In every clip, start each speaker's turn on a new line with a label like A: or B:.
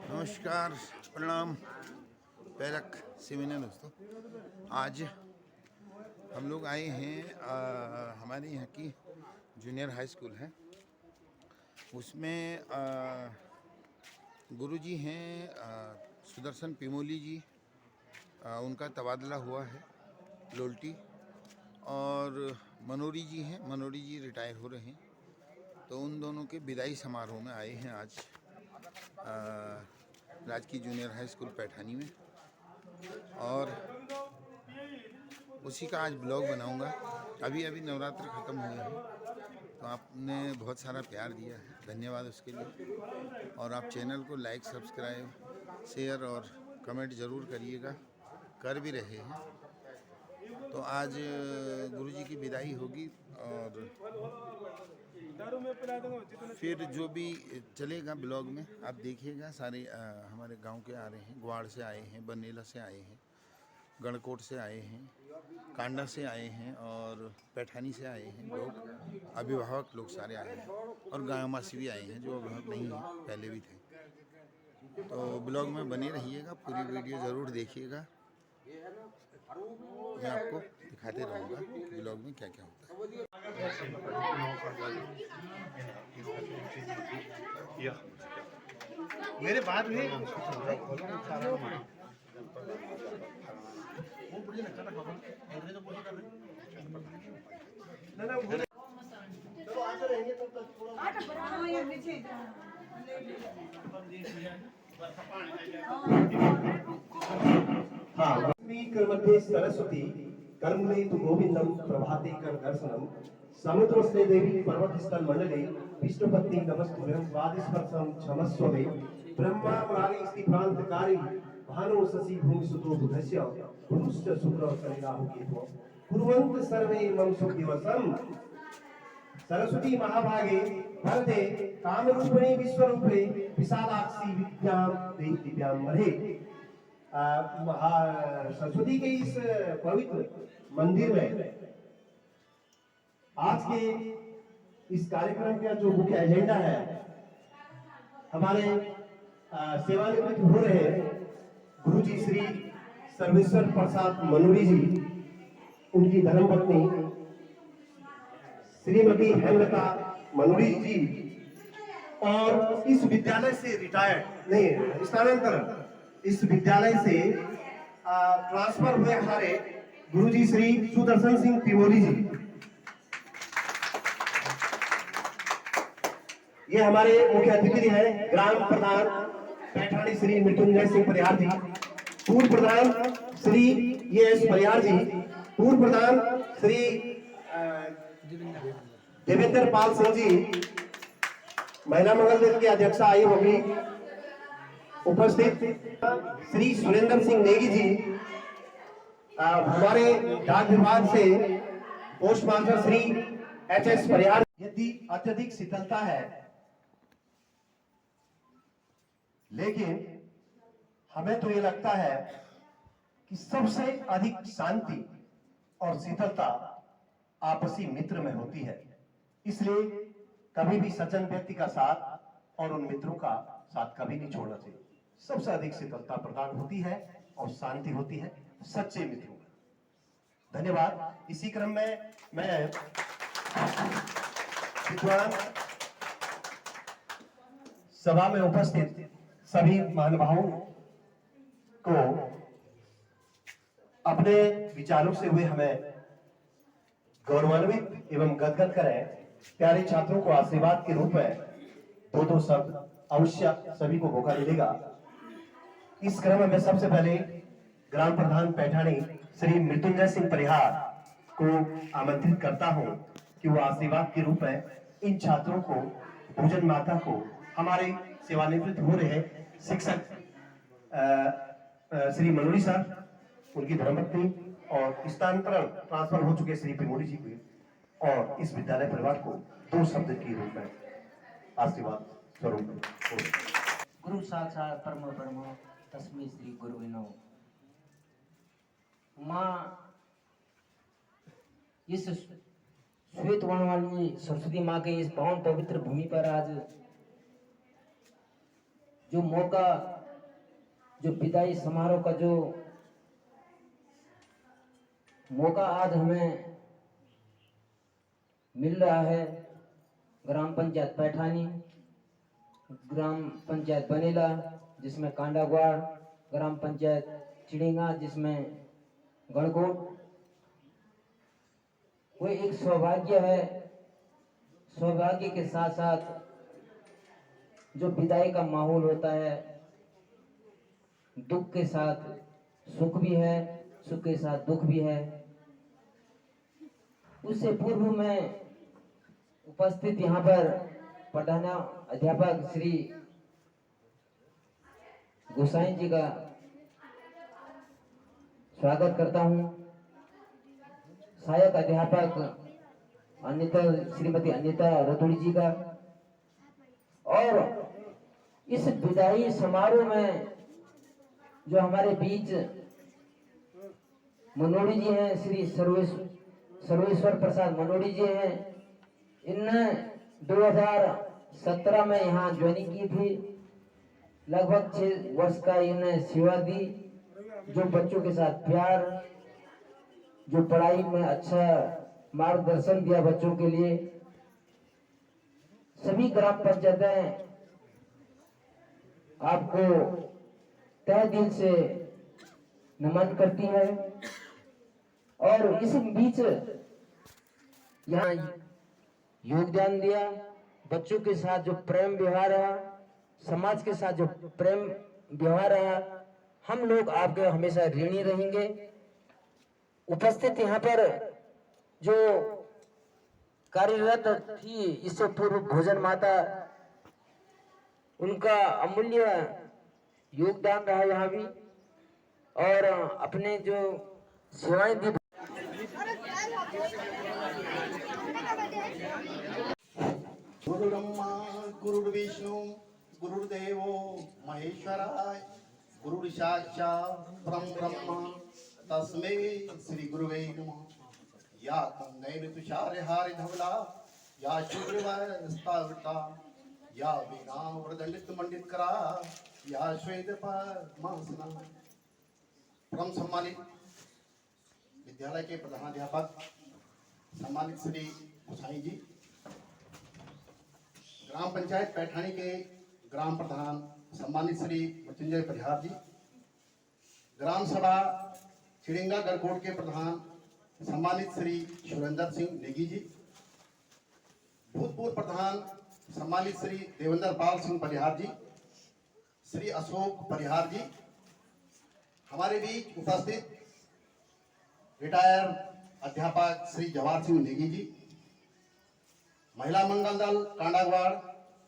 A: नमस्कार, प्रणाम, पैरक सिमिनर दोस्तों। आज हम लोग आए हैं हमारे यहाँ की जूनियर हाई स्कूल है, उसमें गुरुजी हैं सुदर्शन पिमोली जी, उनका तबादला हुआ है लोल्टी, और मनोरी जी हैं, मनोरी जी रिटायर हो रहे हैं, तो उन दोनों के विदाई समारोह में आए हैं आज राजकीय जूनियर हाई स्कूल पैठानी में, और उसी का आज ब्लॉग बनाऊंगा। अभी अभी नवरात्र ख़त्म हुए हैं, तो आपने बहुत सारा प्यार दिया है, धन्यवाद उसके लिए। और आप चैनल को लाइक, सब्सक्राइब, शेयर और कमेंट ज़रूर करिएगा, कर भी रहे हैं। तो आज गुरुजी की विदाई होगी, और फिर जो भी चलेगा ब्लॉग में आप देखिएगा। सारे हमारे गांव के आ रहे हैं, ग्वाड़ से आए हैं, बनेला से आए हैं, गणकोट से आए हैं, कांडा से आए हैं, और पैठानी से आए हैं लोग, अभिभावक लोग सारे आए हैं, और गाँव से भी आए हैं जो अभिभावक नहीं हैं, पहले भी थे। तो ब्लॉग में बने रहिएगा, पूरी वीडियो ज़रूर देखिएगा। मैं आपको दिखाते रहूँगा कि ब्लॉग में क्या क्या होता है।
B: मेरे बाद भी मध्ये सरस्वती कर्मणे तु गोविंदम प्रभाते कर दर्शनम समुद्रस्ते देवी पर्वतस्थल मंडले विष्णुपत्नी नमस्तुभ्यं स्वादिस्पर्शं क्षमस्व मे ब्रह्मा मुरारी स्ति प्रांतकारी भानु शशि भूमि सुतो बुधस्य पुरुष शुक्र शनि राहु केतु कुर्वन्त सर्वे मम सुख दिवसम। सरस्वती महाभागे वरदे कामरूपिणी विश्वरूपे विशालाक्षी विद्यां देहि दिव्यां महे। सरस्वती के इस पवित्र मंदिर में आज के इस कार्यक्रम का जो मुख्य एजेंडा है, हमारे सेवानिवृत्त हो रहे गुरुजी श्री सर्वेश्वर प्रसाद मनोरी जी, उनकी धर्मपत्नी श्रीमती हेमलता मनोरी जी, और इस विद्यालय से रिटायर्ड नहीं स्थानांतरण इस विद्यालय से ट्रांसफर हुए हमारे गुरुजी श्री सुदर्शन सिंह पिमोली जी। ये हमारे मुख्य अतिथि हैं ग्राम प्रधान पैठानी श्री मृत्युंजय सिंह परिहार जी, पूर्व प्रधान श्री एस परिहार जी, पूर्व प्रधान श्री देवेंद्र पाल सिंह जी, महिला मंगल दल की अध्यक्षा आई होगी उपस्थित श्री सुरेंद्र सिंह नेगी जी, हमारे डाक विभाग से postmaster Shri H S Parihar. यदि अत्यधिक शीतलता है, लेकिन हमें तो ये लगता है कि सबसे अधिक शांति और शीतलता आपसी मित्र में होती है। इसलिए कभी भी सज्जन व्यक्ति का साथ और उन मित्रों का साथ कभी नहीं छोड़ना चाहिए। सबसे अधिक शीतलता प्रदान होती है और शांति होती है सच्चे मित्रों में। धन्यवाद। इसी क्रम में मैं विद्वान सभा में उपस्थित सभी महानुभावों को अपने विचारों से हुए हमें गौरवान्वित एवं गदगद करें, प्यारे छात्रों को आशीर्वाद के रूप में दो शब्द अवश्य सभी को मौका मिलेगा। इस क्रम में सबसे पहले ग्राम प्रधान पैठानी श्री मृत्युंजय सिंह परिहार को आमंत्रित करता हूं कि वो आशीर्वाद के रूप में इन छात्रों को, पूजन माता को, हमारे सेवानिवृत्त हो रहे शिक्षक श्री मनोरी सर, उनकी धर्मपत्नी और स्थानांतरण ट्रांसफर हो चुके श्री पिमोली जी को और इस विद्यालय परिवार को दो शब्द के रूप में आशीर्वाद स्वरूप।
C: गुरु साक्षात् परम ब्रह्म तस्मै श्री गुरुवे नमः। माँ
D: इस श्वेत वर्ण वाली सरस्वती माँ के इस पावन पवित्र भूमि पर आज जो मौका, जो विदाई समारोह का जो मौका आज हमें मिल रहा है, ग्राम पंचायत पैठानी, ग्राम पंचायत बनेला जिसमें कांडागवाड़, ग्राम पंचायत चिड़िंगा जिसमें गणकोट, वो एक सौभाग्य है। सौभाग्य के साथ साथ जो विदाई का माहौल होता है, दुख के साथ सुख भी है, सुख के साथ दुख भी है। उससे पूर्व में उपस्थित यहाँ पर प्रधान अध्यापक श्री गोसाई जी का स्वागत करता हूँ। सहायक अध्यापक अनिता, श्रीमती अनिता रतुड़ी जी का, और इस विदाई समारोह में जो हमारे बीच मनोड़ी जी हैं, श्री सर्वेश्वर प्रसाद मनोड़ी जी हैं, इनने 2017 में यहाँ ज्वाइनिंग की थी। लगभग 6 वर्ष का इन्हें सेवा दी। जो बच्चों के साथ प्यार, जो पढ़ाई में अच्छा मार्गदर्शन दिया बच्चों के लिए, सभी ग्राम पंचायतें आपको तहे दिल से नमन करती है। और इस बीच यहाँ योगदान दिया, बच्चों के साथ जो प्रेम व्यवहार रहा, समाज के साथ जो प्रेम व्यवहार रहा, हम लोग आपके हमेशा ऋणी रहेंगे। उपस्थित यहाँ पर जो कार्यरत थी इससे पूर्व भोजन माता, उनका अमूल्य योगदान रहा यहाँ भी, और अपने जो सेवाएं दी।
E: गुरु ब्रह्मा गुरु विष्णु गुरुदेवो महेश्वराय, गुरु साक्षात् परम ब्रह्म तस्मै श्री गुरुवे नमः। या नयन तुषार हारि धवला, या शुभ्रवस्त्रावृता, या वीणा वरदंडित मंडित करा, या श्वेत पद्मासना। परम सम्मानित विद्यालय के प्रधानाध्यापक सम्मानित श्री गोसाई जी, ग्राम पंचायत पैठानी के ग्राम प्रधान सम्मानित श्री मृत्युंजय परिहार जी, ग्राम सभा चिड़िंगा गढ़कोट के प्रधान सम्मानित श्री सुरेंद्र सिंह नेगी जी, भूतपूर्व प्रधान सम्मानित श्री देवेंद्र पाल सिंह परिहार जी, श्री अशोक परिहार जी, हमारे बीच उपस्थित रिटायर अध्यापक श्री जवाहर सिंह नेगी जी, महिला मंगल दल कांडागवाड़,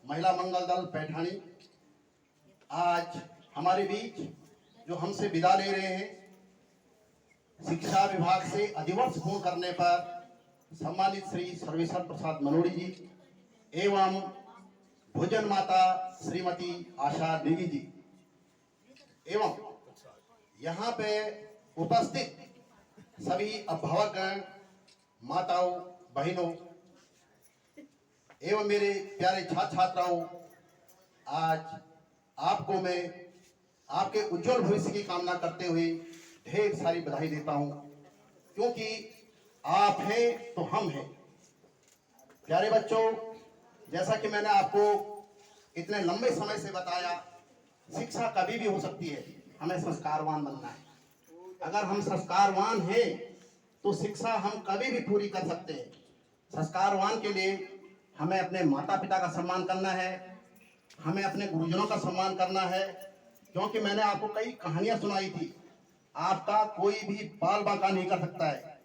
E: महिला मंगल दल पैठानी, आज हमारे बीच जो हमसे विदा ले रहे हैं, शिक्षा विभाग से अधिवर्ष पूर्ण करने पर सम्मानित श्री सर्वेश्वर प्रसाद मनोड़ी जी एवं भोजन माता श्रीमती आशा देवी जी, एवं यहाँ पे उपस्थित सभी अभिभावकगण, माताओं, बहनों एवं मेरे प्यारे छात्र छात्राओं, आज आपको मैं आपके उज्जवल भविष्य की कामना करते हुए ढेर सारी बधाई देता हूं, क्योंकि आप हैं तो हम हैं। प्यारे बच्चों, जैसा कि मैंने आपको इतने लंबे समय से बताया, शिक्षा कभी भी हो सकती है, हमें संस्कारवान बनना है। अगर हम संस्कारवान हैं तो शिक्षा हम कभी भी पूरी कर सकते हैं। संस्कारवान के लिए हमें अपने माता पिता का सम्मान करना है, हमें अपने गुरुजनों का सम्मान करना है, क्योंकि मैंने आपको कई कहानियां सुनाई थी। आपका कोई भी बाल बांका नहीं कर सकता है।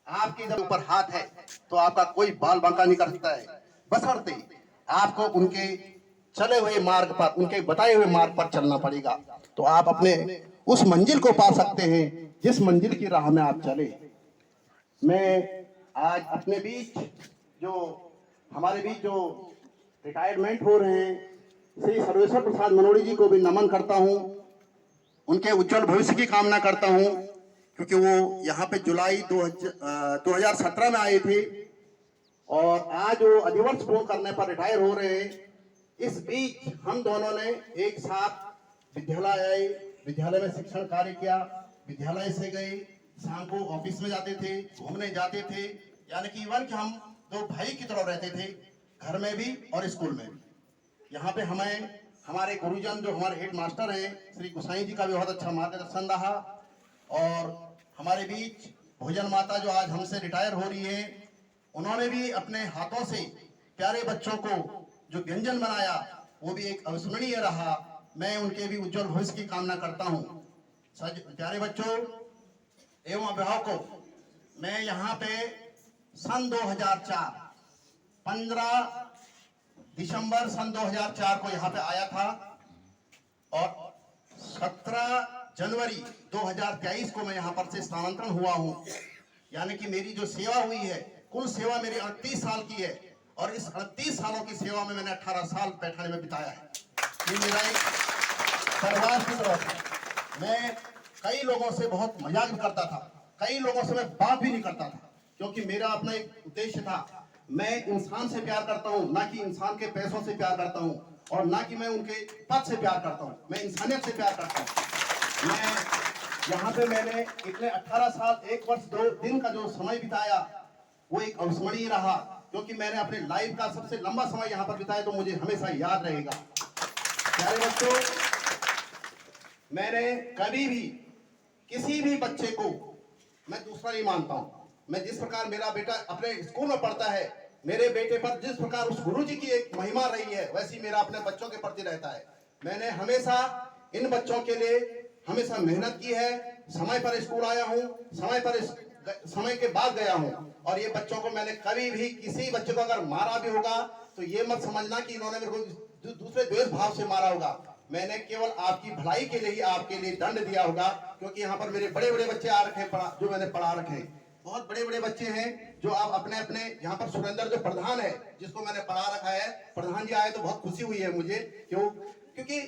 E: आपके जब ऊपर हाथ है तो आपका कोई बाल बांका नहीं कर सकता है, बशर्ते आपको उनके चले हुए मार्ग पर, उनके बताए हुए मार्ग पर चलना पड़ेगा, तो आप अपने उस मंजिल को पा सकते हैं जिस मंजिल की राह में आप चले। मैं आज अपने बीच जो हमारे बीच जो रिटायरमेंट हो रहे हैं, श्री सर्वेश्वर प्रसाद मनोड़ी जी को भी नमन करता हूं, उनके उज्जवल भविष्य की कामना करता हूं, क्योंकि वो यहाँ पे जुलाई 2017 में आए थे और आज वो अधिवर्ष पूर्ण करने पर रिटायर हो रहे हैं। इस बीच हम दोनों ने एक साथ विद्यालय आए, विद्यालय में शिक्षण कार्य किया, विद्यालय से गए, शाम को ऑफिस में जाते थे, घूमने जाते थे, यानी कि इवन कि हम दो भाई की तरह रहते थे, घर में भी और स्कूल में भी। यहाँ पे हमें हमारे गुरुजन जो हमारे हेड मास्टर हैं श्री गुसाई जी का भी बहुत अच्छा मार्गदर्शन रहा। और हमारे बीच भोजन माता जो आज हमसे रिटायर हो रही है, उन्होंने भी अपने हाथों से प्यारे बच्चों को जो व्यंजन बनाया वो भी एक अविस्मरणीय रहा। मैं उनके भी उज्जवल भविष्य की कामना करता हूँ। प्यारे बच्चों एवं अभिभावकों, मैं यहाँ पे सन 2004 15 दिसंबर सन 2004 को यहाँ पे आया था और 17 जनवरी 2023 को मैं यहाँ पर से स्थानांतरण हुआ हूँ। यानी कि मेरी जो सेवा हुई है, कुल सेवा मेरी 38 साल की है और इस 38 सालों की सेवा में मैंने 18 साल पैठानी में बिताया है। ये मेरा एक परिवार की तरह था। मैं कई लोगों से बहुत मजाक भी करता था, कई लोगों से मैं बात भी नहीं करता था, क्योंकि मेरा अपना एक उद्देश्य था। मैं इंसान से प्यार करता हूँ, ना कि इंसान के पैसों से प्यार करता हूँ और ना कि मैं उनके पद से प्यार करता हूँ, मैं इंसानियत से प्यार करता हूँ। मैं यहाँ पे मैंने इतने 18 साल 1 वर्ष 2 दिन का जो समय बिताया वो एक अविस्मरणीय रहा, क्योंकि मैंने अपने लाइफ का सबसे लंबा समय यहाँ पर बिताया, तो मुझे हमेशा याद रहेगा। प्यारे बच्चों, मैंने कभी भी किसी भी बच्चे को मैं दूसरा नहीं मानता हूँ। मैं जिस प्रकार मेरा बेटा अपने स्कूल में पढ़ता है, मेरे बेटे पर जिस प्रकार उस गुरु जी की एक महिमा रही है, वैसी मेरा अपने बच्चों के प्रति रहता है। मैंने हमेशा इन बच्चों के लिए हमेशा मेहनत की है, समय पर स्कूल आया हूँ, समय के बाद गया हूँ और ये बच्चों को मैंने कभी भी किसी बच्चे को अगर मारा भी होगा तो ये मत समझना कि इन्होंने मेरे को दूसरे द्वेष भाव से मारा होगा। मैंने केवल आपकी भलाई के लिए ही आपके लिए दंड दिया होगा, क्योंकि यहाँ पर मेरे बड़े बड़े बच्चे आ रखे हैं, जो मैंने पढ़ा रखे हैं। बहुत बड़े बड़े बच्चे हैं जो आप अपने अपने यहाँ पर सुरेंद्र जो प्रधान है, जिसको मैंने पढ़ा रखा है, प्रधान जी आए तो बहुत खुशी हुई है मुझे। क्योंकि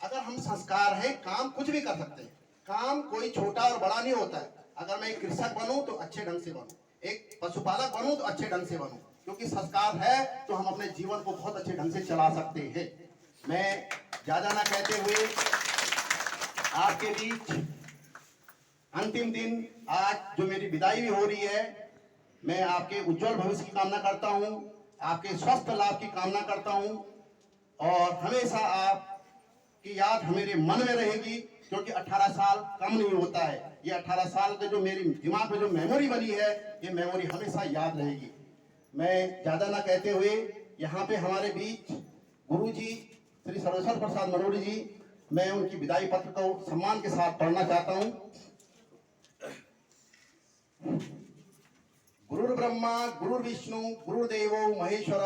E: अगर हम संस्कार हैं, काम कुछ भी कर सकते हैं, काम कोई छोटा और बड़ा नहीं होता है। अगर मैं एक कृषक बनूं तो अच्छे ढंग से बनूं, एक पशुपालक बनूं तो अच्छे ढंग से बनूं, क्योंकि संस्कार है तो हम अपने जीवन को बहुत अच्छे ढंग से चला सकते हैं। मैं ज्यादा ना कहते हुए आपके बीच अंतिम दिन आज जो मेरी विदाई भी हो रही है, मैं आपके उज्जवल भविष्य की कामना करता हूं, आपके स्वस्थ लाभ की कामना करता हूं और हमेशा आपकी याद मेरे मन में रहेगी, क्योंकि 18 साल कम नहीं होता है। ये 18 साल के जो मेरी दिमाग में जो मेमोरी बनी है, ये मेमोरी हमेशा याद रहेगी। मैं ज्यादा ना कहते हुए यहाँ पे हमारे बीच गुरु जी श्री सर्वेश्वर प्रसाद मनोड़ी जी, मैं उनकी विदाई पत्र को सम्मान के साथ पढ़ना चाहता हूँ। गुरु ब्रह्मा गुरु विष्णु गुरुदेवो महेश्वर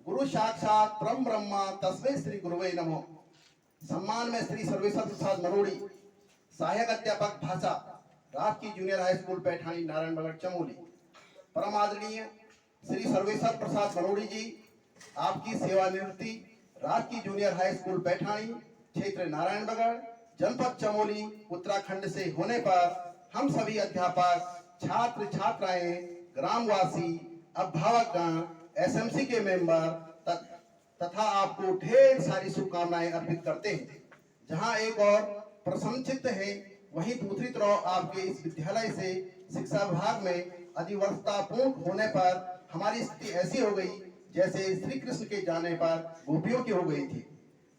E: गुरु साक्षात परम ब्रह्मा तस्मै श्री गुरुवे नमो। सम्मान में श्री सर्वेश्वर प्रसाद मनोड़ी, सहायक अध्यापक भाषा, राजकीय junior high school Paithani, Narayanbagar Chamoli. परम आदरणीय श्री सर्वेश्वर प्रसाद मनोड़ी जी, आपकी सेवानिवृत्ति राजकीय जूनियर हाई स्कूल पैठानी, क्षेत्र नारायणबगड़, जनपद चमोली, उत्तराखंड से होने पर हम सभी अध्यापक, छात्र छात्राएं, ग्रामवासी, अभिभावकगण, एसएमसी के मेंबर तथा आपको ढेर सारी शुभकामनाएं अर्पित करते हैं। जहां एक और प्रशंसित है, वहीं दूसरी तरफ आपके इस विद्यालय से शिक्षा विभाग में अधिवर्षता पूर्ण होने पर हमारी स्थिति ऐसी हो गई जैसे श्री कृष्ण के जाने पर गोपियों की हो गई थी।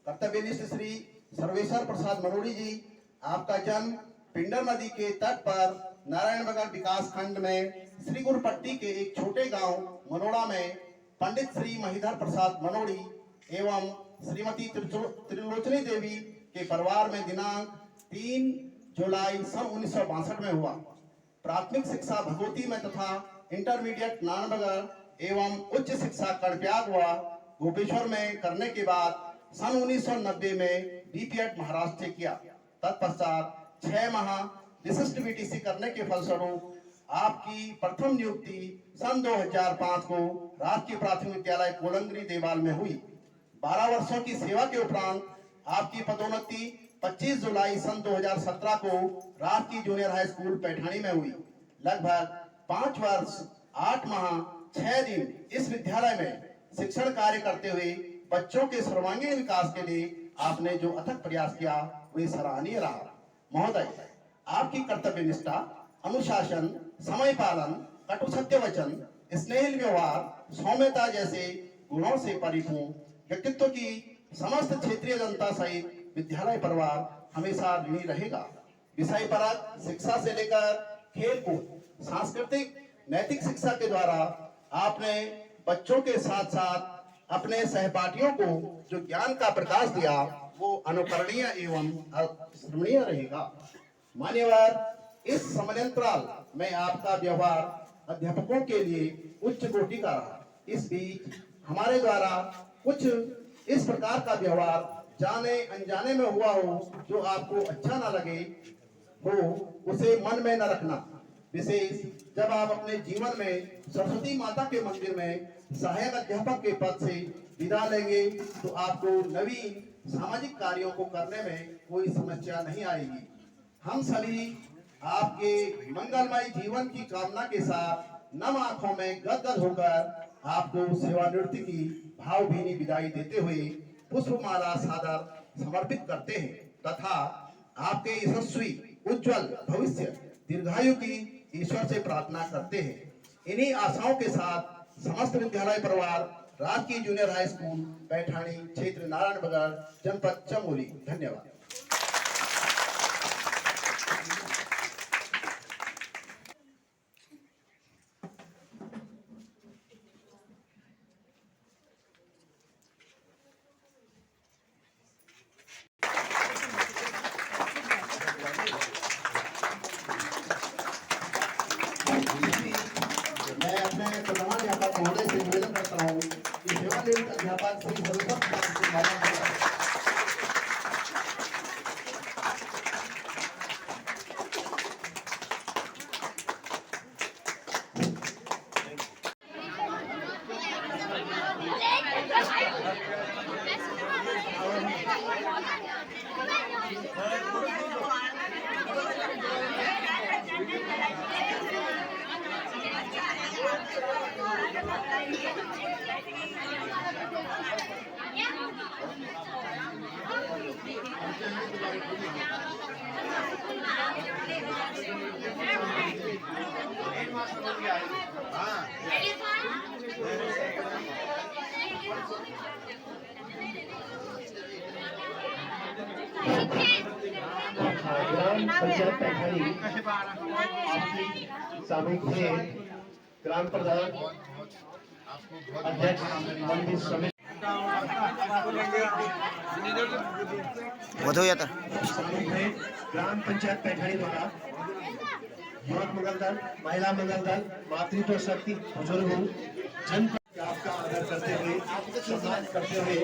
E: कर्तव्यनिष्ठ श्री सर्वेश्वर प्रसाद मनोड़ी जी, आपका जन्म पिंडर नदी के तट पर नारायणबगड़ विकास खंड में श्री गुरुपट्टी के एक छोटे गांव मनोड़ा में पंडित श्री महीधर प्रसाद मनोड़ी एवं श्रीमती त्रिलोचनी देवी के परिवार में दिनांक 3 जुलाई सन 1962 में हुआ। प्राथमिक शिक्षा भगवती में तथा इंटरमीडिएट नारायणबगड़ एवं उच्च शिक्षा कर्णप्रयाग व गोपेश्वर में करने के बाद सन 1990 में बीपीएड महाराष्ट्र से किया। तत्पश्चात 6 माह विशिष्ट बीटीसी करने के फलस्वरूप आपकी प्रथम नियुक्ति सन 2005 को राजकीय प्राथमिक विद्यालय कोलंगरी देवाल में हुई। 12 वर्षों की सेवा के उपरांत आपकी पदोन्नति 25 जुलाई सन 2017 को राजकीय जूनियर हाई स्कूल पैठानी में हुई। लगभग 5 वर्ष 8 माह 6 दिन इस विद्यालय में शिक्षण कार्य करते हुए बच्चों के सर्वांगीण विकास के लिए आपने जो अथक प्रयास किया वही सराहनीय रहा। महोदय, आपकी कर्तव्य निष्ठा, अनुशासन, समय पालन, कटु सत्य वचन, स्नेहिल व्यवहार, सौम्यता जैसे गुणों से परिपूर्ण व्यक्तित्व की समस्त क्षेत्रीय जनता सहित विद्यालय परिवार हमेशा ऋणी रहेगा। विषय परक शिक्षा से लेकर खेल कूद, सांस्कृतिक, नैतिक शिक्षा के द्वारा आपने बच्चों के साथ साथ अपने सहपाठियों को जो ज्ञान का प्रकाश दिया वो अनुकरणीय एवं स्मरणीय रहेगा। मान्यवर, इस समयांतराल में आपका व्यवहार अध्यापकों के लिए उच्च कोटि का रहा। इस बीच हमारे द्वारा कुछ इस प्रकार का व्यवहार जाने अनजाने में हुआ हो जो आपको अच्छा ना लगे हो, उसे मन में न रखना। विशेष जब आप अपने जीवन में सरस्वती माता के मंदिर में सहायक अध्यापक के पद से विदा लेंगे तो आपको नवीन सामाजिक कार्यों को करने में कोई समस्या नहीं आएगी। हम सभी आपके मंगलमय जीवन की कामना के साथ नम आंखों में गदगद होकर आपको सेवानिवृत्ति की भावभीनी विदाई देते हुए पुष्पमाला सादर समर्पित करते हैं तथा आपके यशस्वी उज्जवल भविष्य दीर्घायु की ईश्वर से प्रार्थना करते हैं। इन्हीं आशाओं के साथ समस्त विद्यालय परिवार राजकीय जूनियर हाई स्कूल पैठानी, क्षेत्र नारायणबगड़, जनपद चमोली। धन्यवाद। मैं अपने प्रधान अध्यापक महोदय से निवेदन करता हूँ कि सेवानिवृत्त अध्यापक श्री सरस्वती से माला ग्राम पंचायत पैठानी सामूहिक खेल ग्राम प्रधान अध्यक्ष मंदिर समिति ग्राम पंचायत पैठानी द्वारा युवक मंगल दल, महिला मंगल दल, मातृत्व शक्ति बुजुर्ग जन आपका आदर करते हुए, सम्मान करते हुए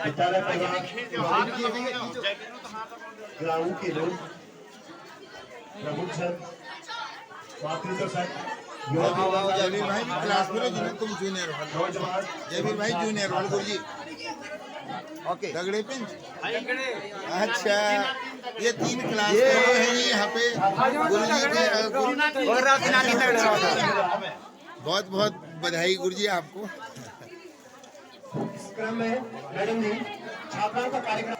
E: विद्यालय परिवार ग्राम के लोग प्रमुख मातृत्व शक्ति
A: जयवीर भाई भी क्लास में जिन्हें तुम जूनियर वाले जयवीर भाई जूनियर वाले गुरुजी ओके दगड़े पे अच्छा ये 3 क्लास हैं यहाँ पे गुरुजी के बहुत बहुत बधाई गुरुजी आपको।
B: इस क्रम में मैडम जी छात्राओं का कार्यक्रम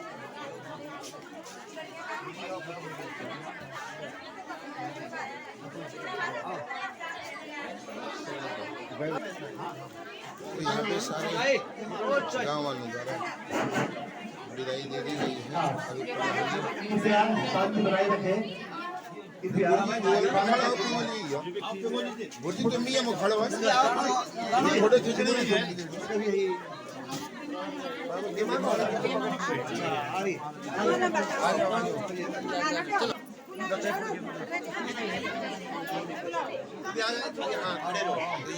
A: यहाँ पे सारे गाँव वालों द्वारा विदाई दे दी गई है।
B: कृपया शांति बनाए रखें।
A: गुरुजी तुम भी ये मुखड़ फोटो खींचने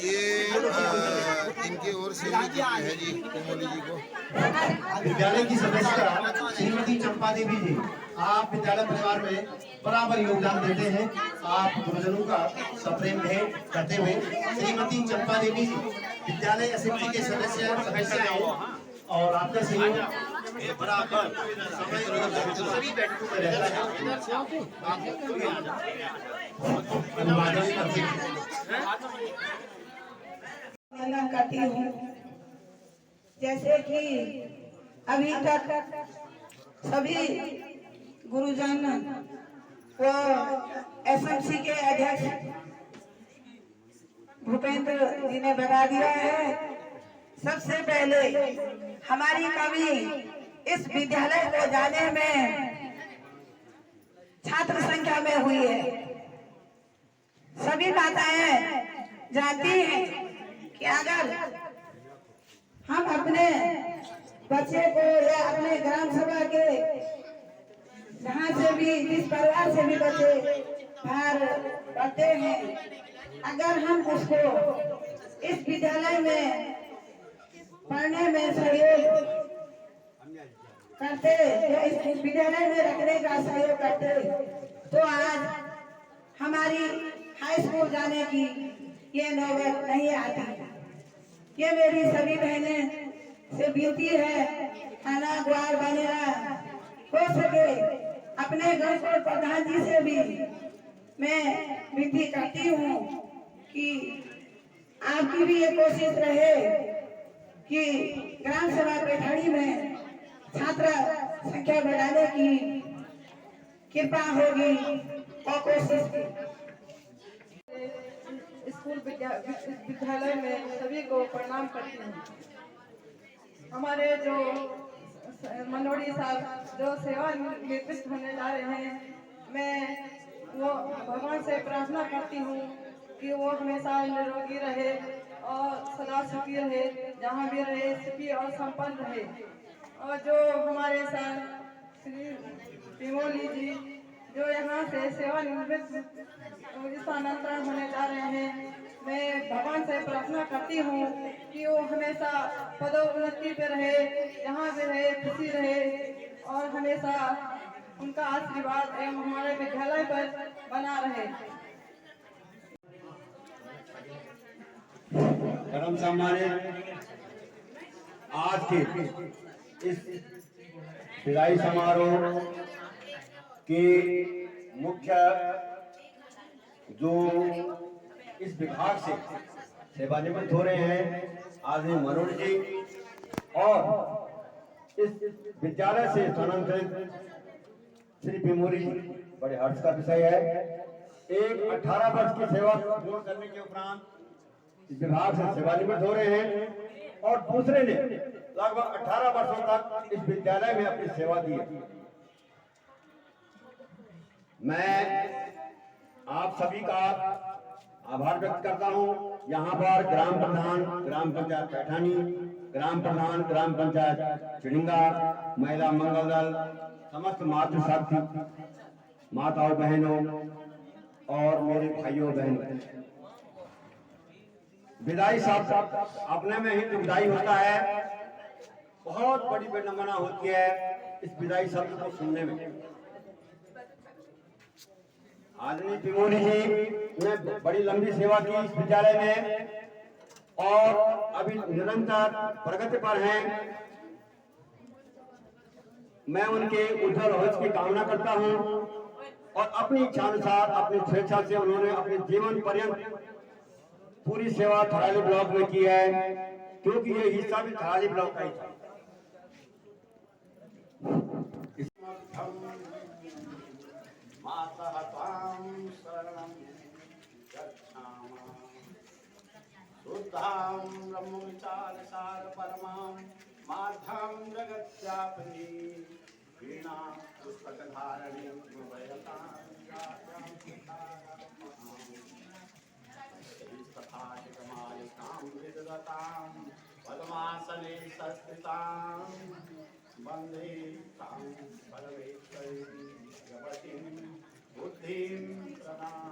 A: ये इनकी ओर से है जी कोमोली जी को।
B: विद्यालय की सदस्य श्रीमती चंपा देवी जी, आप विद्यालय परिवार में बराबर योगदान देते हैं। आप गुरुजनों का सप्रेम भेंट करते हुए श्रीमती चंपा देवी जी विद्यालय असेंबली के सदस्य हैं और आपका सहयोग
F: वंदन करती हूँ। जैसे कि अभी तक सभी गुरुजन व एसएमसी के अध्यक्ष भूपेंद्र जी ने बता दिया है। सबसे पहले हमारी कमी इस विद्यालय को जाने में छात्र संख्या में हुई है। सभी माताएं जानती हैं कि अगर हम अपने बच्चे को या अपने ग्राम सभा के जहाँ से भी जिस परिवार से भी बच्चे बाहर पढ़ते हैं, अगर हम उसको इस विद्यालय में पढ़ने में सहयोग करते या इस विद्यालय में रखने का सहयोग करते, तो आज हमारी हाई स्कूल जाने की ये नौबत नहीं आती। ये मेरी सभी बहनें से विनती है, खाना ग्वार बनेरा हो सके अपने घर को प्रधान जी से भी मैं विनती करती हूँ कि आपकी भी ये कोशिश रहे कि ग्राम सभा पैठाड़ी में छात्र संख्या बढ़ाने की कृपा होगी और कोशिश की।
G: स्कूल विद्यालय में सभी को प्रणाम करती हूँ। हमारे जो मनोड़ी साहब जो सेवा निवृत्त होने जा रहे हैं, मैं वो भगवान से प्रार्थना करती हूँ कि वो हमेशा निरोगी रहे और सदा सुखी रहे, जहाँ भी रहे सुखी और संपन्न रहे। और जो हमारे साथ श्री पिमोली जी जो यहाँ से सेवानिवृत्त स्थानांतरण होने जा रहे हैं, मैं भगवान से प्रार्थना करती हूँ कि वो हमेशा पदोन्नति पे रहे, यहाँ भी रहे, खुशी रहे और हमेशा उनका आशीर्वाद एवं हमारे विद्यालय पर बना रहे।
B: परम सम्मानित आज के इस विदाई समारोह के मुख्य जो इस विभाग से सेवानिवृत्त हो रहे हैं आदरणीय मनोज जी, और इस विद्यालय से स्थानांतरित श्री पिमोली जी, बड़े हर्ष का विषय है। एक 18 वर्ष की सेवा पूर्ण करने के उपरांत इस विभाग से सेवानिवृत्त हो रहे हैं और दूसरे ने लगभग 18 वर्षों तक इस विद्यालय में अपनी सेवा दी है। मैं आप सभी का आभार व्यक्त करता हूं। यहाँ पर ग्राम प्रधान ग्राम पंचायत पैठानी, ग्राम प्रधान ग्राम पंचायत चिड़िंगा, महिला मंगल दल, समस्त मातृशक्ति माताओं बहनों और मेरे भाइयों बहनों, विदाई शब्द अपने में ही विदाई होता है। बहुत बड़ी विडंबना होती है इस विदाई शब्द को सुनने में। आदरणीय पिमोली जी ने बड़ी लंबी सेवा की इस विद्यालय में और अभी निरंतर प्रगति पर हैं। मैं उनके उज्जवल भविष्य की कामना करता हूं और अपनी इच्छा अनुसार अपनी स्वेच्छा से उन्होंने अपने जीवन पर्यंत पूरी सेवा थराली ब्लॉक में की है, क्योंकि ये हिस्सा भी थराली ब्लॉक का ही था।
E: माता त्वां शरणं गच्छामः शुद्धां ब्रह्मविचारसार परमां मार्धां जगत्यापिनी वीणा पुस्तकधारिणीं वयतां कमालिकां विदधतां पद्मासने संस्थितां वन्दे तां परमेश्वरीं भगवतीं बुद्धिं प्रदां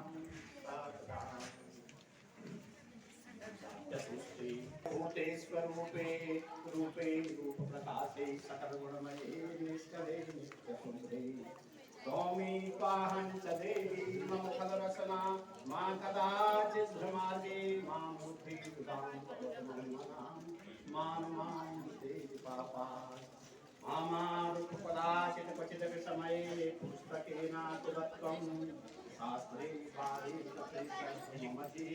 E: साधनां यशस्वी भूतेश्वरूपे रूपे रूप प्रकाशे सकल गुणमये निष्कले नित्यसुंदरे सौमी त्वाहं च देवी मम खलरसना मा कदाचित् भ्रमार्गे मां बुद्धि सुधां पवनमनां मां देवि पापा
H: मामारुपदाचित क्वचित् विसमये पुस्तकेनातुरत्वं शास्त्रे पारितमति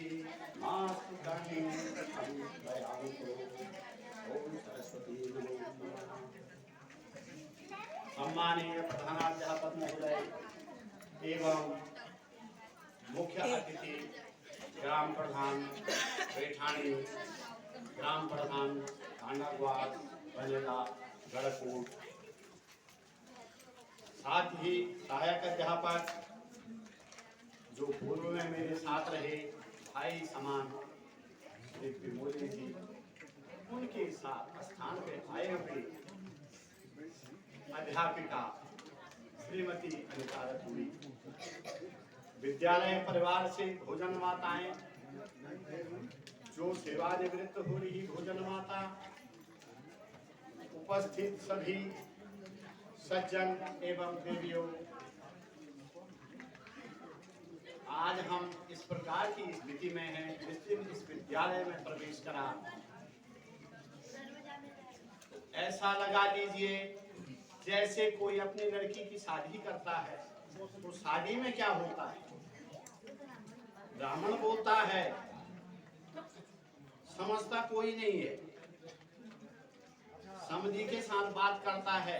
H: मास्तु कर्णे कथं दयालुतो ओम सरस्वती नमो नमः। सम्मानीय प्रधानाध्यापक महोदय एवं मुख्य अतिथि ग्राम प्रधान पैठाणी, ग्राम प्रधान कांडागवाद, बनेला, गढ़कोट, साथ ही सहायक अध्यापक जो पूर्व में मेरे साथ रहे भाई समान श्री विमोली जी, उनके साथ स्थान पे आए हुए अध्यापिका श्रीमती अनिता रतूड़ी, विद्यालय परिवार से भोजन माताएं, जो सेवानिवृत्त हो रही भोजन माता, उपस्थित सभी सज्जन एवं देवियों, आज हम इस प्रकार की स्थिति में हैं, जिस दिन इस विद्यालय में प्रवेश करा ऐसा लगा लीजिए जैसे कोई अपनी लड़की की शादी करता है तो शादी में क्या होता है, ब्राह्मण बोलता है, समझता कोई नहीं है, समधी के साथ बात करता है,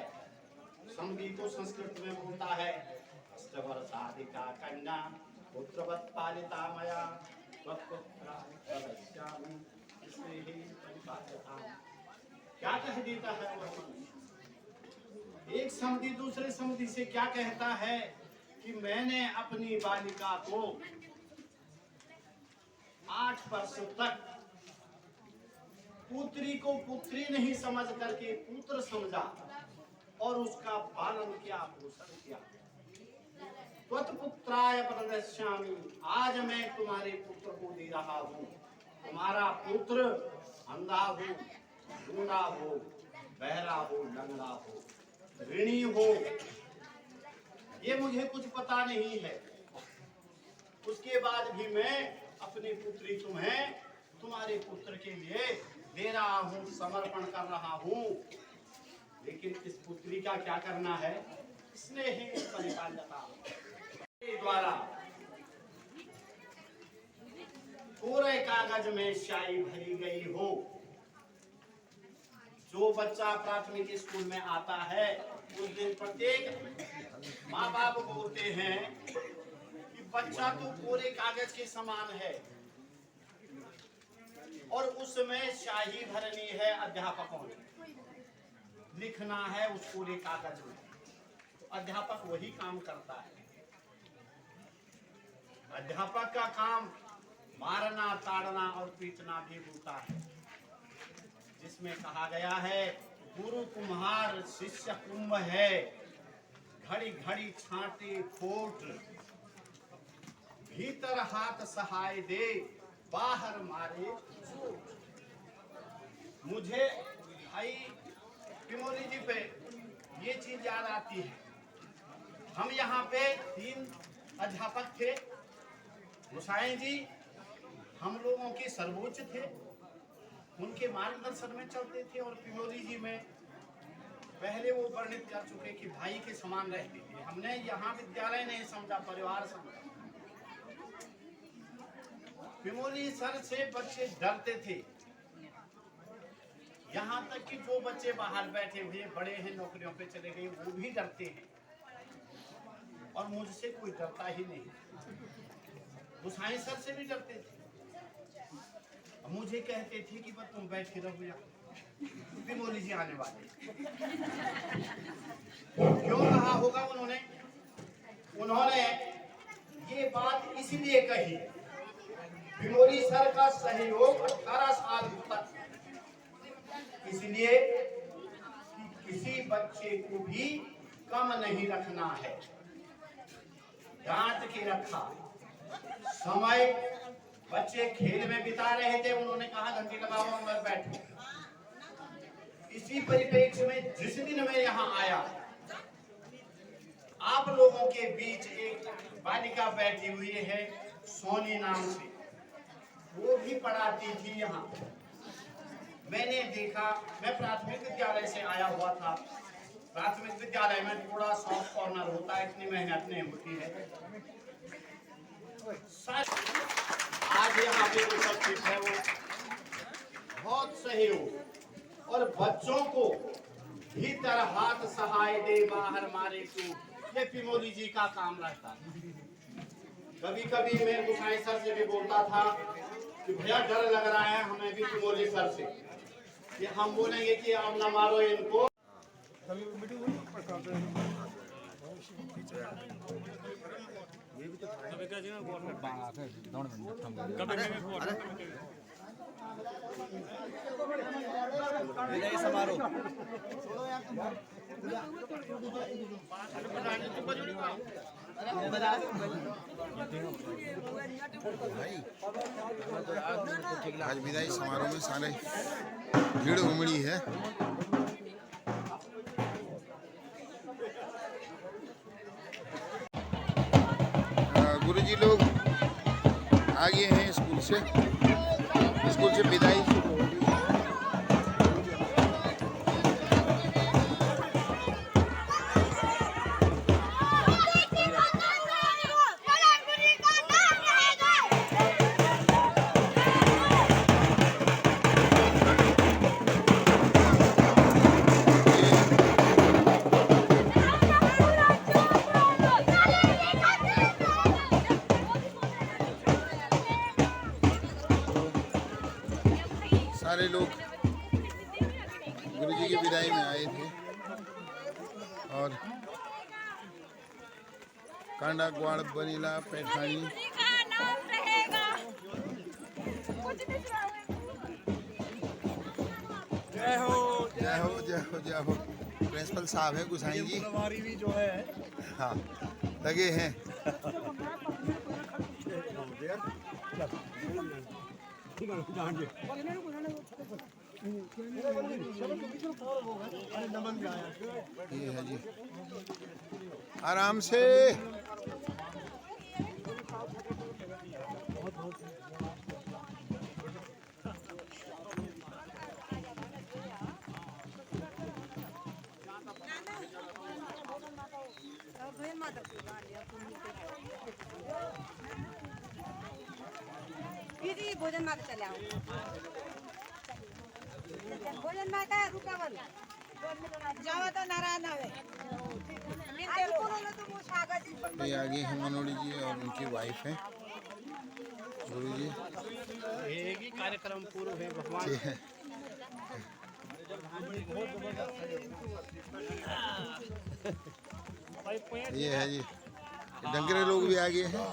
H: समधी को संस्कृत में बोलता है अष्टवर्षाधिका कन्या पुत्रवत पालिता मया त्वत्पुत्रास्यामि स्नेहे परिपाल्यताम्। क्या कह देता है वह मनुष्य? एक समधी दूसरे समधी से क्या कहता है कि मैंने अपनी बालिका को 8 वर्ष तक पुत्री को पुत्री नहीं समझ करके पुत्र समझा और उसका पालन किया, पोषण किया। त्वत्पुत्राय प्रदस्यामि, आज मैं तुम्हारे पुत्र को दे रहा हूँ। तुम्हारा पुत्र अंधा हो, गूंगा हो, बहरा हो, लंगड़ा हो, ऋणी हो, ये मुझे कुछ पता नहीं है। उसके बाद भी मैं अपनी पुत्री तुम्हें तुम्हारे पुत्र के लिए दे रहा हूँ, समर्पण कर रहा हूँ। लेकिन इस पुत्री का क्या करना है? स्नेह परिपाल्यता द्वारा पूरे कागज में स्याही भरी गई हो। जो बच्चा प्राथमिक स्कूल में आता है उस दिन प्रत्येक माँ बाप बोलते हैं कि बच्चा तो पूरे कागज के समान है और उसमें स्याही भरनी है, अध्यापकों ने लिखना है उस पूरे कागज में। तो अध्यापक वही काम करता है। अध्यापक का काम मारना, ताड़ना और पीटना भी होता है, जिसमें कहा गया है गुरु कुम्हार शिष्य कुंभ है, घड़ी घड़ी छांटे फोट, भीतर हाथ सहाय दे, बाहर मारे चोट। मुझे भाई विमोली जी पे ये चीज याद आती है। हम यहाँ पे 3 अध्यापक थे। गोसाई जी हम लोगों के सर्वोच्च थे, उनके मार्गदर्शन में चलते थे और विमोली जी में पहले वो वर्णित कर चुके कि भाई के समान रहते थे। हमने यहाँ विद्यालय नहीं समझा, परिवार समझा। विमोली सर से बच्चे डरते थे, यहाँ तक कि जो बच्चे बाहर बैठे हुए बड़े हैं, नौकरियों पे चले गए, वो भी डरते हैं और मुझसे कोई डरता ही नहीं। गोसाई सर से भी डरते थे। मुझे कहते थे कि बस तुम बैठे रहो, यहाँ विमोली जी आने वाले। क्यों कहा होगा उन्होंने? उन्होंने ये बात इसलिए कही, विमोली सर का सहयोग 18 साल तक इसलिए कि किसी बच्चे को भी कम नहीं रखना है, डांट के रखा। समय बच्चे खेल में बिता रहे थे, उन्होंने कहा घंटी लगाओ अंदर बैठो। इसी परिप्रेक्ष्य में जिस दिन मैं यहाँ आया, आप लोगों के बीच एक बालिका बैठी हुई है सोनी नाम से, वो भी पढ़ाती थी यहाँ। मैंने देखा, मैं प्राथमिक विद्यालय से आया हुआ था, प्राथमिक विद्यालय में थोड़ा सॉफ्ट कॉर्नर होता है, इतनी मेहनत नहीं होती है। आज यहाँ पे उपस्थित है वो बहुत सहयोग और बच्चों को भीतर हाथ सहाय दे बाहर मारे को, ये पिमोली जी का काम रहता है। कभी कभी मैं गुसाई सर से भी बोलता था कि भैया डर लग रहा है हमें भी पिमोली सर से, कि हम बोलेंगे कि आप न मारो इनको।
A: आज विदाई समारोह में सारे भीड़ उमड़ी है। गुरुजी लोग आ गए हैं स्कूल से विदाई। सारे लोग गुरुजी की विदाई में आए थे और कांडा, ग्वाड़, बनीला, पैठानी जय हो जय हो जय हो जय हो। प्रिंसिपल साहब है गुसाई जी भी जो है हाँ लगे हैं। ये है जी, आराम से।
F: दीदी भोजन मार चले आओ। भोजन मार का रुकावल जावा तो नारायण आवे।
A: ये आगे हैं मनोड़ी जी और उनकी वाइफ है गुरु जी।
H: ये कार्यक्रम पूरा है भगवान।
A: ये है जी, डंगरे लोग भी आ गए हैं।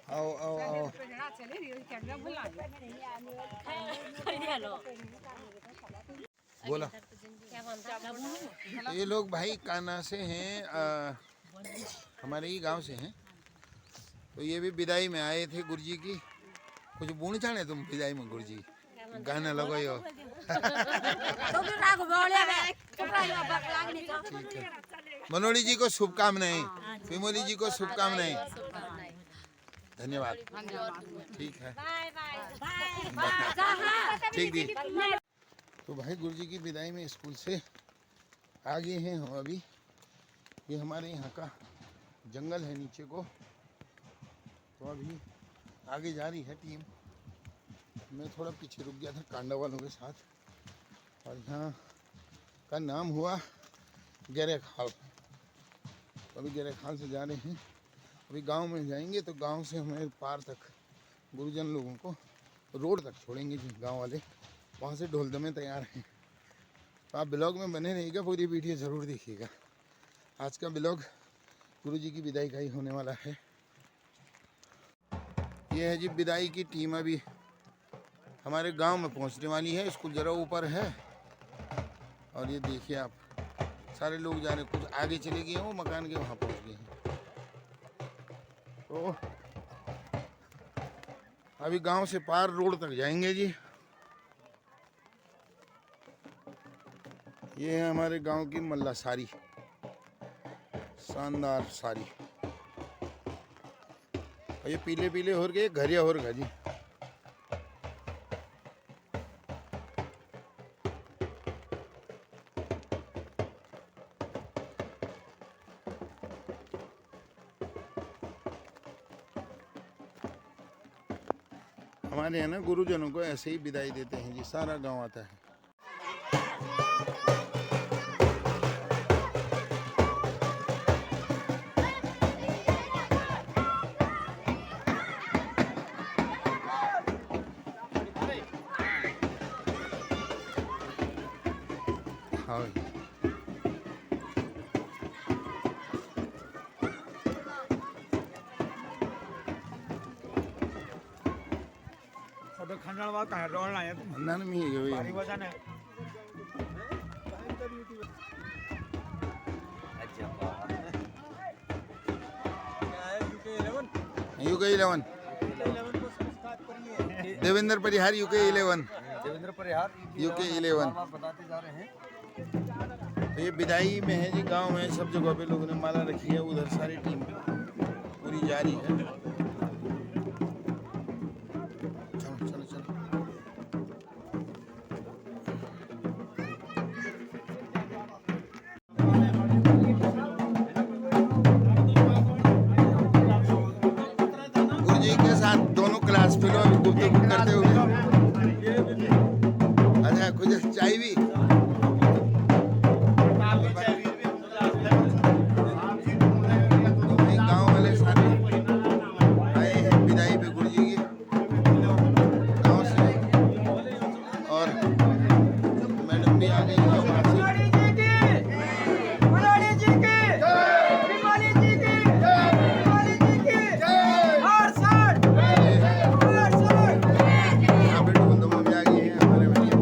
A: आओ आओ आओ। बोला ये लोग भाई कान्हा से हैं, हमारे ही गांव से हैं। तो ये भी विदाई में आए थे गुरुजी की। कुछ बूढ़ जाने तुम विदाई में गुरुजी गाना लगाओ। ठीक है, मनोड़ी जी को शुभकामनाएं, पिमोली जी को शुभकामनाएं। धन्यवाद। ठीक है, ठीक दी। तो भाई गुरुजी की विदाई में स्कूल से आ गए हैं हम अभी। ये हमारे यहाँ का जंगल है नीचे को, तो अभी आगे जा रही है टीम। मैं थोड़ा पीछे रुक गया था कांडा वालों के साथ, और यहाँ का नाम हुआ गहरे खाल। तो अभी गहरे खाल से जा रहे हैं। अभी गांव में जाएंगे तो गांव से हमें पार तक गुरुजन लोगों को रोड तक छोड़ेंगे जी गांव वाले। वहाँ से ढोल दमे तैयार हैं। तो आप ब्लॉग में बने रहिएगा, पूरी वीडियो ज़रूर देखिएगा। आज का ब्लॉग गुरुजी की विदाई का ही होने वाला है। ये है जी विदाई की टीम, अभी हमारे गांव में पहुंचने वाली है। स्कूल ज़रा ऊपर है और ये देखिए आप सारे लोग जा रहे हैं। कुछ आगे चले गए हैं, वो मकान के वहाँ पहुंच गए हैं। तो अभी गांव से पार रोड तक जाएंगे जी। ये है हमारे गांव की मल्ला साड़ी, शानदार साड़ी। और ये पीले पीले हो गए घरिया हो रहा जी। हमारे यहाँ ना गुरुजनों को ऐसे ही विदाई देते हैं जी, सारा गांव आता है। हाँ नन में ही है। यूके 11 देवेंद्र परिहार यूके 11 यूके 11
C: बताते जा रहे हैं।
A: ये विदाई में है जी। गांव में सब जगह पे लोगों ने माला रखी है। उधर सारी टीम पूरी जारी है। चलो चलो चलो। गुरुजी के साथ दोनों क्लास फेलो गुफ्तगू करते हुए। अच्छा कुछ चाय भी गांव वाले सारे आए हैं विदाई पे गुरुजी की गांव से। और मैडम भी आ गई है वहाँ से। यहाँ पे ढोल दमा भी आ गई है हमारे भैया।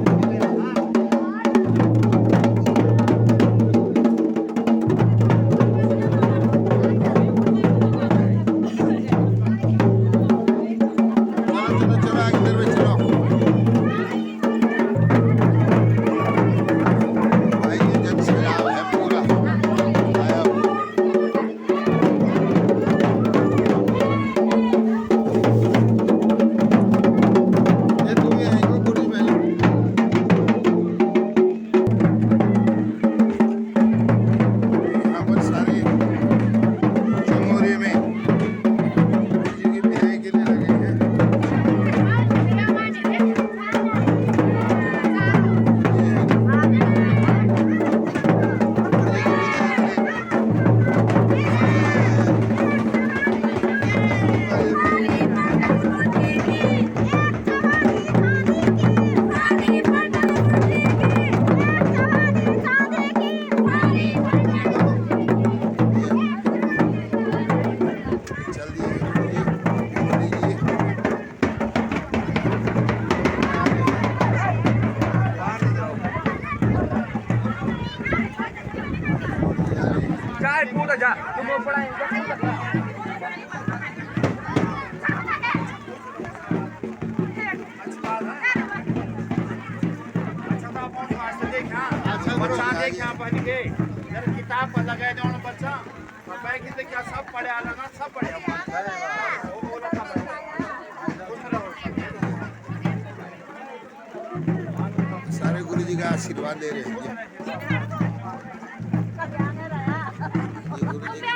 A: चलो चलो चलो आगे दरबार चलो। भाई ये जन सजाव है पूरा आया। ये तुम्हें आएंगे गुरुजी पहले। यहाँ पर सारे चमोरे में गुरुजी की विदाई के लिए लगे हैं। चल दिए गुरुजी।
H: बच्चा देख यहाँ पढ़ के जरा किताब पर लगे जो बच्चा बैग से क्या सब पढ़े लगा सब पढ़े।
A: सारे गुरुजी का आशीर्वाद दे रहे हैं जी। ये गुरुजी का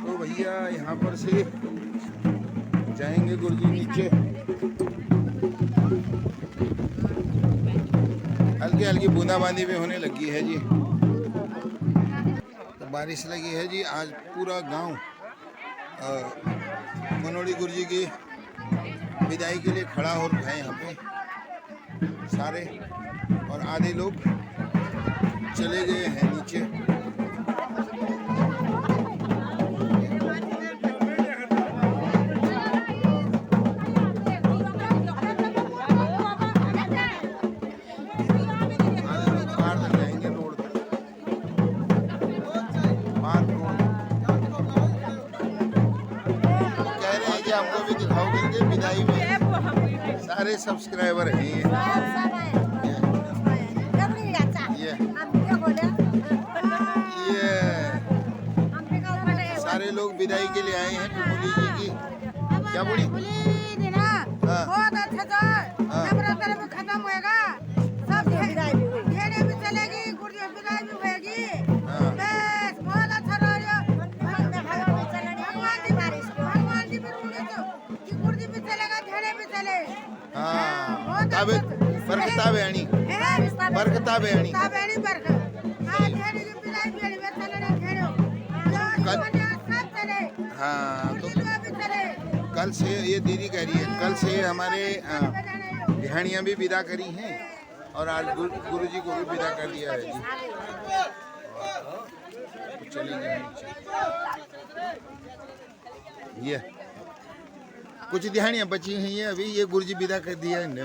A: तो भैया यहाँ पर से जाएंगे गुरुजी नीचे। हल्की हल्की बूंदाबांदी भी होने लगी है जी। तो बारिश लगी है जी। आज पूरा गांव मनोड़ी गुरुजी की विदाई के लिए खड़ा हो रखा है यहाँ पे सारे। और आधे लोग चले गए हैं नीचे। आधे लोग बाहर तक जाएंगे रोड तक। आपको भी दिखाओ करके विदाई में। सारे सब्सक्राइबर हैं ये। ये सारे लोग विदाई के लिए आए हैं टुमुली जी की। क्या बोली? हाँ।
F: बहुत अच्छा था। नवरात्र भी खत्म होएगा, सब घेरे भी चलेगी, गुड़िया विदाई भी होएगी। बस बहुत अच्छा रहा। भगवान जी भी रूले तो कि गुड़िया भी चलेगा, घेरे भी चले।
A: हाँ ताबे बरकता बेणी बरकता बेणी हाँ। तो कल से ये दीदी कह रही है, कल से हमारे भिहानियाँ भी विदा करी हैं और आज गुरु जी को भी विदा कर दिया है जी। चलेंगे ये कुछ दिहाड़ियाँ बची हैं, ये अभी ये गुरु जी विदा कर दिया है इनने।